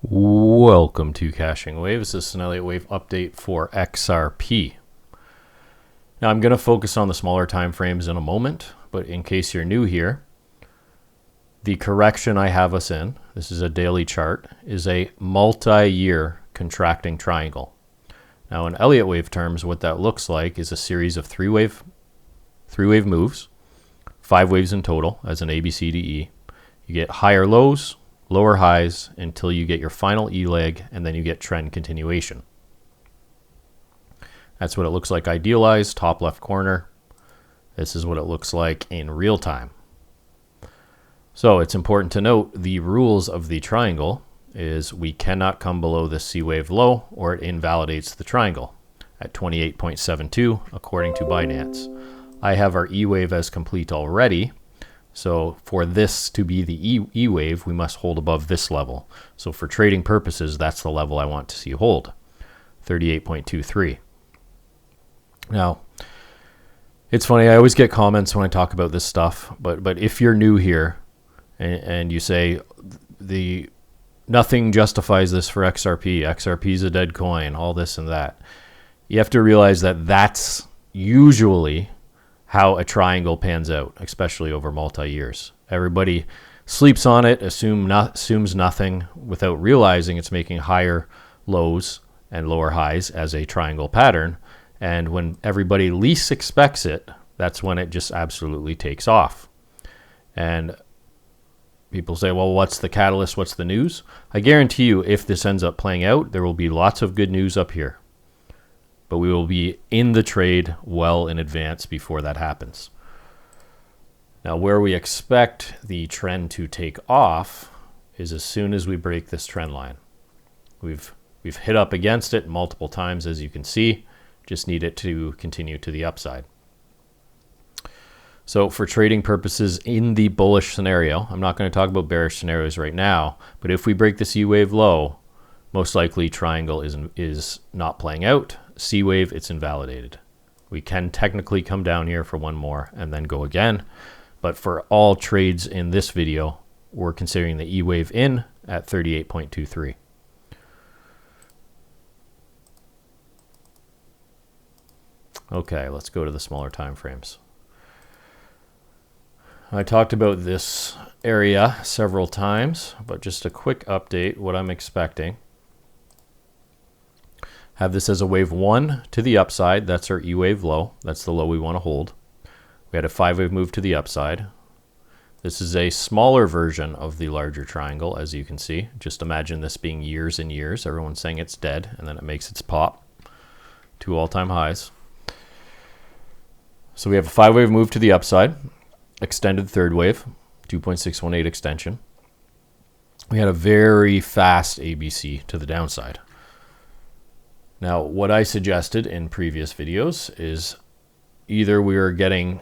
Welcome to Caching Waves. This is an Elliott wave update for XRP. Now I'm going to focus on the smaller time frames in a moment, but in case you're new here, the correction I have us in, this is a daily chart, is a multi-year contracting triangle. Now in Elliott wave terms, what that looks like is a series of three wave moves, 5 waves in total as an A, B, C, D, E. You get higher lows, lower highs until you get your final E leg, and then you get trend continuation. That's what it looks like idealized, top left corner. This is what it looks like in real time. So it's important to note the rules of the triangle is we cannot come below the C wave low or it invalidates the triangle at 28.72 according to Binance. I have our E wave as complete already. So for this to be the E wave, we must hold above this level. So for trading purposes, that's the level I want to see hold, 38.23. Now, it's funny, I always get comments when I talk about this stuff, but if you're new here and you say nothing justifies this for XRP, XRP is a dead coin, all this and that, you have to realize that that's usually how a triangle pans out, especially over multi-years. Everybody sleeps on it, assumes nothing without realizing it's making higher lows and lower highs as a triangle pattern. And when everybody least expects it, that's when it just absolutely takes off. And people say, well, what's the catalyst? What's the news? I guarantee you, if this ends up playing out, there will be lots of good news up here. But we will be in the trade well in advance before that happens. Now, where we expect the trend to take off is as soon as we break this trend line. We've hit up against it multiple times, as you can see. Just need it to continue to the upside. So for trading purposes in the bullish scenario, I'm not going to talk about bearish scenarios right now, but if we break the C wave low, most likely triangle is not playing out. C wave, it's invalidated. We can technically come down here for one more and then go again. But for all trades in this video, we're considering the E wave in at 38.23. Okay, let's go to the smaller time frames. I talked about this area several times, but just a quick update, what I'm expecting. Have this as a wave 1 to the upside. That's our E wave low. That's the low we want to hold. We had a 5-wave move to the upside. This is a smaller version of the larger triangle, as you can see. Just imagine this being years and years. Everyone's saying it's dead, and then it makes its pop. 2 all-time highs. So we have a 5-wave move to the upside. Extended 3rd wave, 2.618 extension. We had a very fast ABC to the downside. Now, what I suggested in previous videos is either we are getting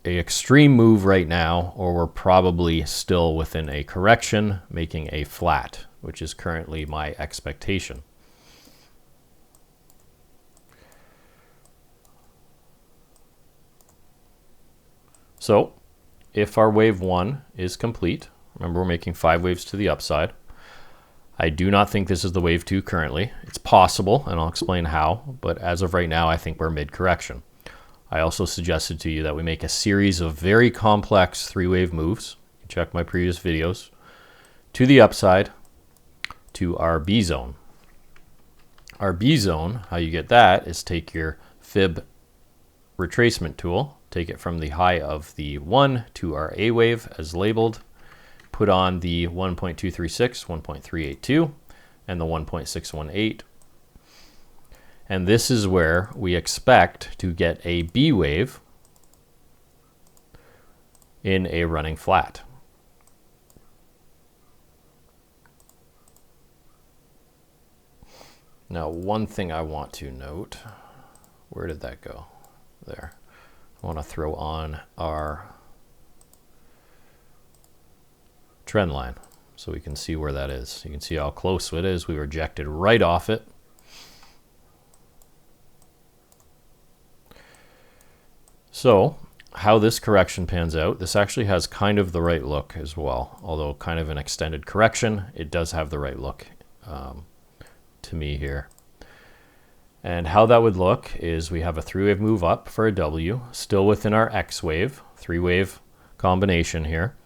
an extreme move right now, or we're probably still within a correction, making a flat, which is currently my expectation. So, if our wave 1 is complete, remember we're making 5 waves to the upside. I do not think this is the wave 2 currently. It's possible, and I'll explain how, but as of right now, I think we're mid-correction. I also suggested to you that we make a series of very complex 3-wave moves. You can check my previous videos. To the upside, to our B zone. Our B zone, how you get that is take your fib retracement tool, take it from the high of the 1 to our A wave as labeled, put on the 1.236, 1.382, and the 1.618. And this is where we expect to get a B wave in a running flat. Now, one thing I want to note, where did that go? There. I want to throw on our trend line so we can see where that is. You can see how close it is. We rejected right off it. So how this correction pans out, this actually has kind of the right look as well. Although kind of an extended correction, it does have the right look. to me here. And how that would look is we have a 3-wave move up for a W, still within our X wave, 3-wave combination here.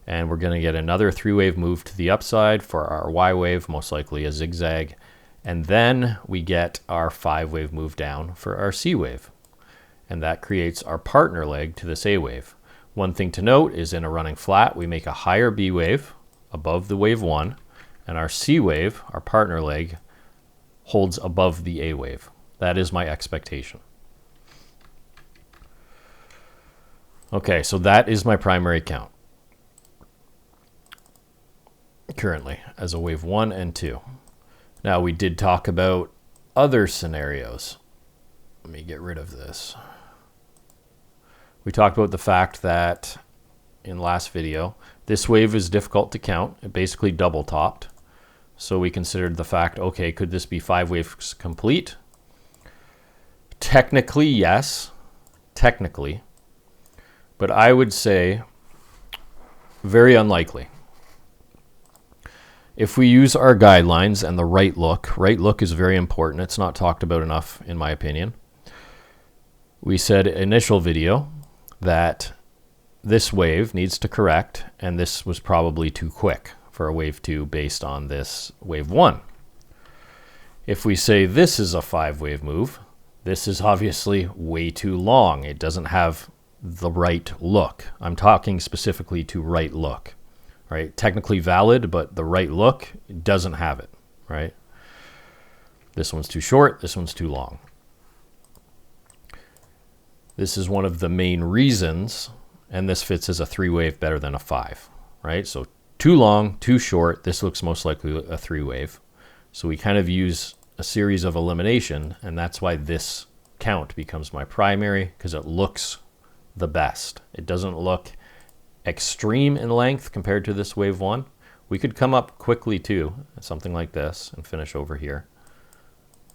And we're going to get another 3-wave move to the upside for our Y wave, most likely a zigzag. And then we get our 5-wave move down for our C wave. And that creates our partner leg to this A wave. One thing to note is in a running flat, we make a higher B wave above the wave 1, and our C wave, our partner leg, holds above the A wave. That is my expectation. Okay, so that is my primary count currently as a wave 1 and 2. Now we did talk about other scenarios. Let me get rid of this. We talked about the fact that in last video, this wave is difficult to count. It basically double topped. So we considered the fact, okay, could this be 5 waves complete? Technically, yes. Technically. But I would say very unlikely. If we use our guidelines and the right look is very important. It's not talked about enough, in my opinion. We said initial video that this wave needs to correct, and this was probably too quick for a wave 2 based on this wave 1. If we say this is a 5-wave move, this is obviously way too long. It doesn't have the right look. I'm talking specifically to right look, right? Technically valid, but the right look doesn't have it, right? This one's too short, this one's too long. This is one of the main reasons, and this fits as a 3-wave better than a 5, right? So too long, too short, this looks most likely a 3-wave. So we kind of use a series of elimination, and that's why this count becomes my primary, because it looks the best. It doesn't look extreme in length compared to this wave 1. We could come up quickly too, something like this, and finish over here.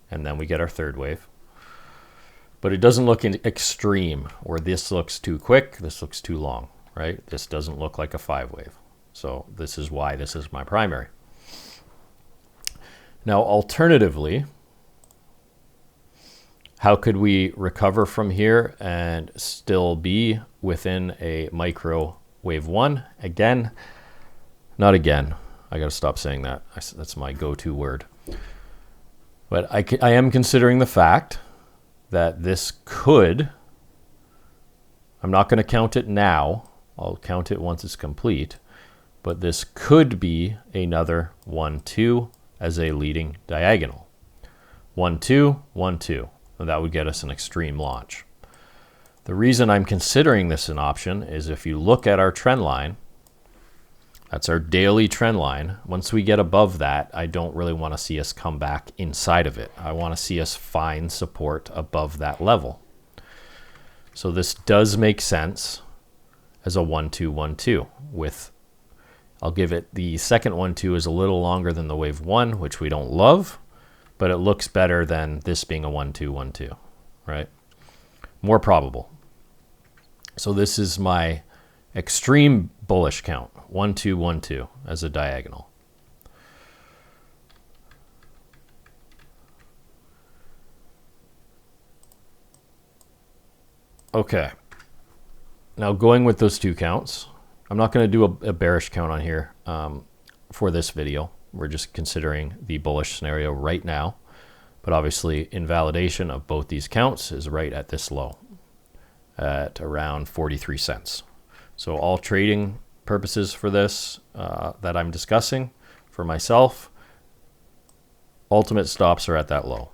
And then we get our 3rd wave. But it doesn't look extreme, where this looks too quick, this looks too long, right? This doesn't look like a 5-wave. So this is why this is my primary. Now, alternatively, how could we recover from here and still be within a micro wave 1? Again, not again. I got to stop saying that. That's my go-to word. But I am considering the fact that this could, I'm not going to count it now, I'll count it once it's complete, but this could be another 1-2 as a leading diagonal. 1-2, 1-2, and that would get us an extreme launch. The reason I'm considering this an option is if you look at our trend line, that's our daily trend line. Once we get above that, I don't really want to see us come back inside of it. I want to see us find support above that level. So this does make sense as a 1-2, 1-2 with, I'll give it, the second 1-2 is a little longer than the wave 1, which we don't love, but it looks better than this being a 1-2, 1-2, right? More probable. So this is my extreme bullish count, 1-2, 1-2 as a diagonal. Okay. Now going with those 2 counts, I'm not going to do a bearish count on here for this video. We're just considering the bullish scenario right now. But obviously invalidation of both these counts is right at this low at around 43 cents. So all trading purposes for this that I'm discussing for myself, ultimate stops are at that low.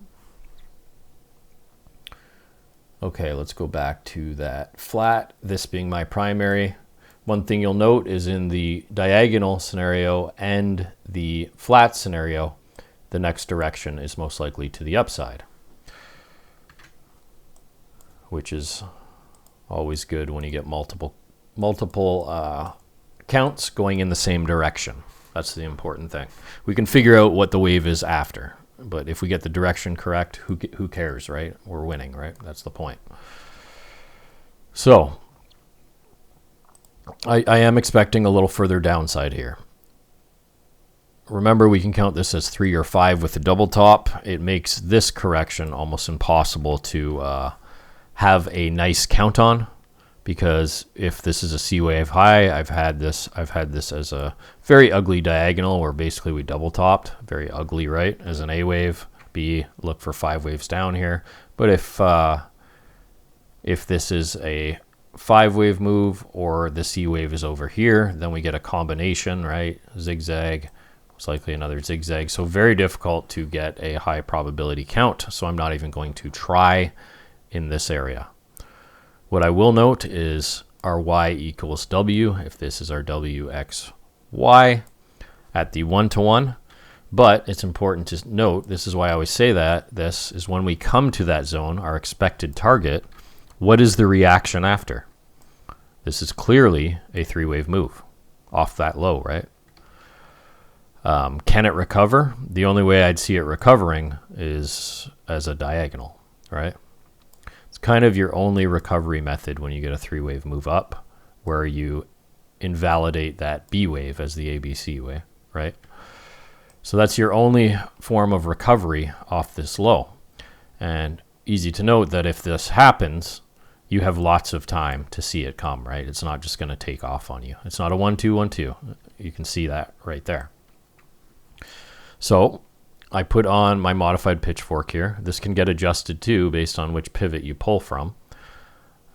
Okay, let's go back to that flat, this being my primary. One thing you'll note is in the diagonal scenario and the flat scenario, the next direction is most likely to the upside, which is always good when you get multiple counts going in the same direction. That's the important thing. We can figure out what the wave is after, but if we get the direction correct, who cares, right? We're winning, right? That's the point. So I am expecting a little further downside here. remember, we can count this as 3 or 5 with the double top. It makes this correction almost impossible to have a nice count on, because if this is a C wave high, I've had this as a very ugly diagonal where basically we double topped. Very ugly, right? As an A wave. B, look for 5 waves down here. But if this is a 5 wave move or the C wave is over here, then we get a combination, right? Zigzag, most likely another zigzag. So very difficult to get a high probability count. So I'm not even going to try in this area. What I will note is our Y equals W, if this is our W, X, Y at the 1-to-1. But it's important to note, this is why I always say that, this is when we come to that zone, our expected target, what is the reaction after? This is clearly a 3-wave move off that low, right? Can it recover? The only way I'd see it recovering is as a diagonal, right? It's kind of your only recovery method when you get a 3-wave move up, where you invalidate that B wave as the ABC way, right? So that's your only form of recovery off this low. And easy to note that if this happens, you have lots of time to see it come, right? It's not just going to take off on you. It's not a 1-2, 1-2. You can see that right there. So I put on my modified pitchfork here. This can get adjusted too based on which pivot you pull from.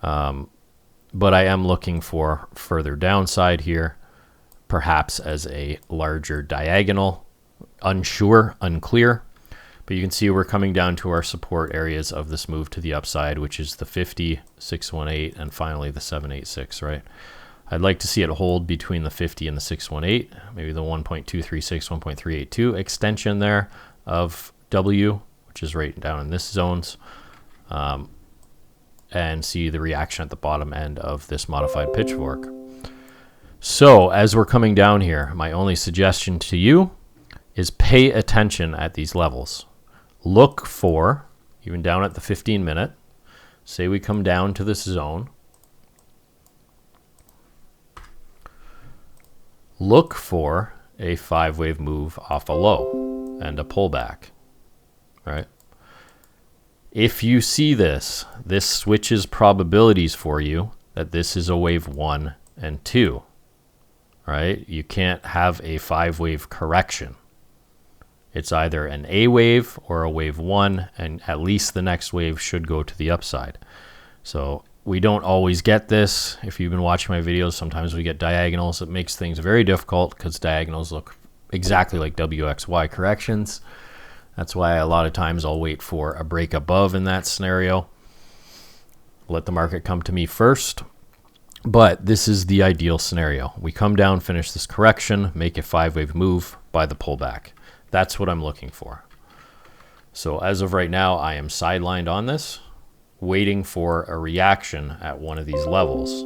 But I am looking for further downside here, perhaps as a larger diagonal. Unsure, unclear, but you can see we're coming down to our support areas of this move to the upside, which is the 50, 618, and finally the 786, right? I'd like to see it hold between the 50 and the 618, maybe the 1.236, 1.382 extension there of W, which is right down in this zones, and see the reaction at the bottom end of this modified pitchfork. So as we're coming down here, my only suggestion to you is pay attention at these levels. Look for, even down at the 15-minute, say we come down to this zone, look for a 5-wave move off a low and a pullback, right? If you see this, this switches probabilities for you that this is a wave 1 and 2, right? You can't have a 5-wave correction. It's either an A wave or a wave 1, and at least the next wave should go to the upside. So we don't always get this. If you've been watching my videos, sometimes we get diagonals. It makes things very difficult because diagonals look exactly like WXY corrections. That's why a lot of times I'll wait for a break above in that scenario. Let the market come to me first. But this is the ideal scenario. We come down, finish this correction, make a 5-wave move, buy the pullback. That's what I'm looking for. So as of right now, I am sidelined on this, waiting for a reaction at one of these levels.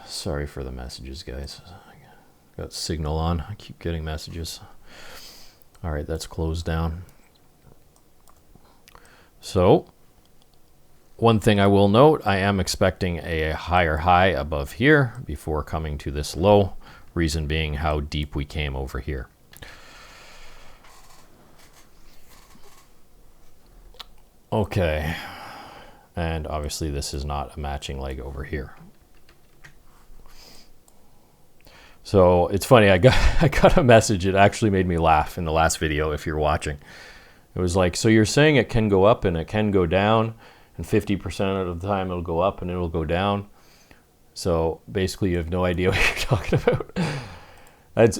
Sorry for the messages, guys. I got Signal on. I keep getting messages. All right, that's closed down. So one thing I will note, I am expecting a higher high above here before coming to this low. Reason being how deep we came over here. Okay, and obviously this is not a matching leg over here. So it's funny, I got a message, it actually made me laugh in the last video if you're watching. It was like, so you're saying it can go up and it can go down, and 50% of the time it'll go up and it'll go down. So basically you have no idea what you're talking about.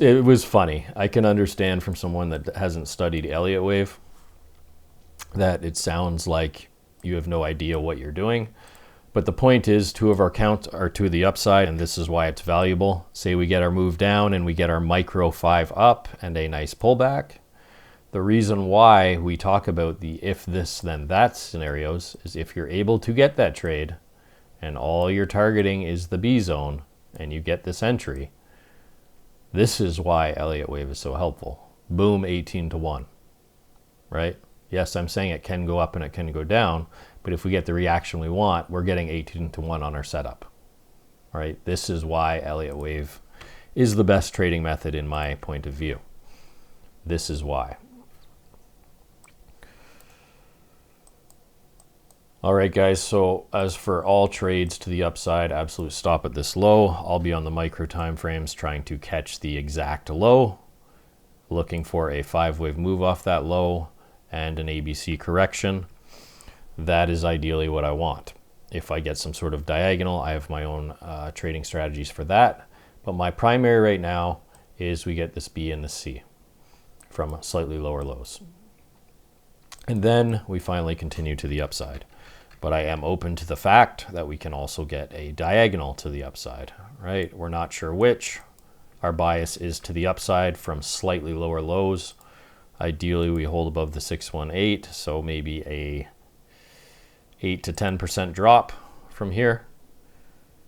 It was funny. I can understand from someone that hasn't studied Elliott wave that it sounds like you have no idea what you're doing. But the point is, 2 of our counts are to the upside, and this is why it's valuable. Say we get our move down and we get our micro 5 up and a nice pullback. The reason why we talk about the if this then that scenarios is if you're able to get that trade and all you're targeting is the B zone and you get this entry, this is why Elliott wave is so helpful. Boom, 18-to-1, right? Yes, I'm saying it can go up and it can go down, but if we get the reaction we want, we're getting 18-to-1 on our setup, right? This is why Elliott wave is the best trading method in my point of view. This is why. All right, guys, so as for all trades to the upside, absolute stop at this low. I'll be on the micro time frames trying to catch the exact low, looking for a 5-wave move off that low and an ABC correction. That is ideally what I want. If I get some sort of diagonal, I have my own trading strategies for that. But my primary right now is we get this B and the C from slightly lower lows. And then we finally continue to the upside. But I am open to the fact that we can also get a diagonal to the upside, right? We're not sure which. Our bias is to the upside from slightly lower lows. Ideally, we hold above the 618, so maybe a 8 to 10% drop from here.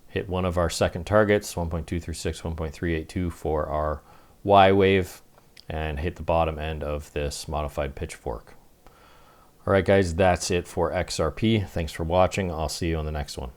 Hit one of our second targets, 1.236, 1.382 for our Y wave, and hit the bottom end of this modified pitchfork. All right, guys, that's it for XRP. Thanks for watching. I'll see you on the next one.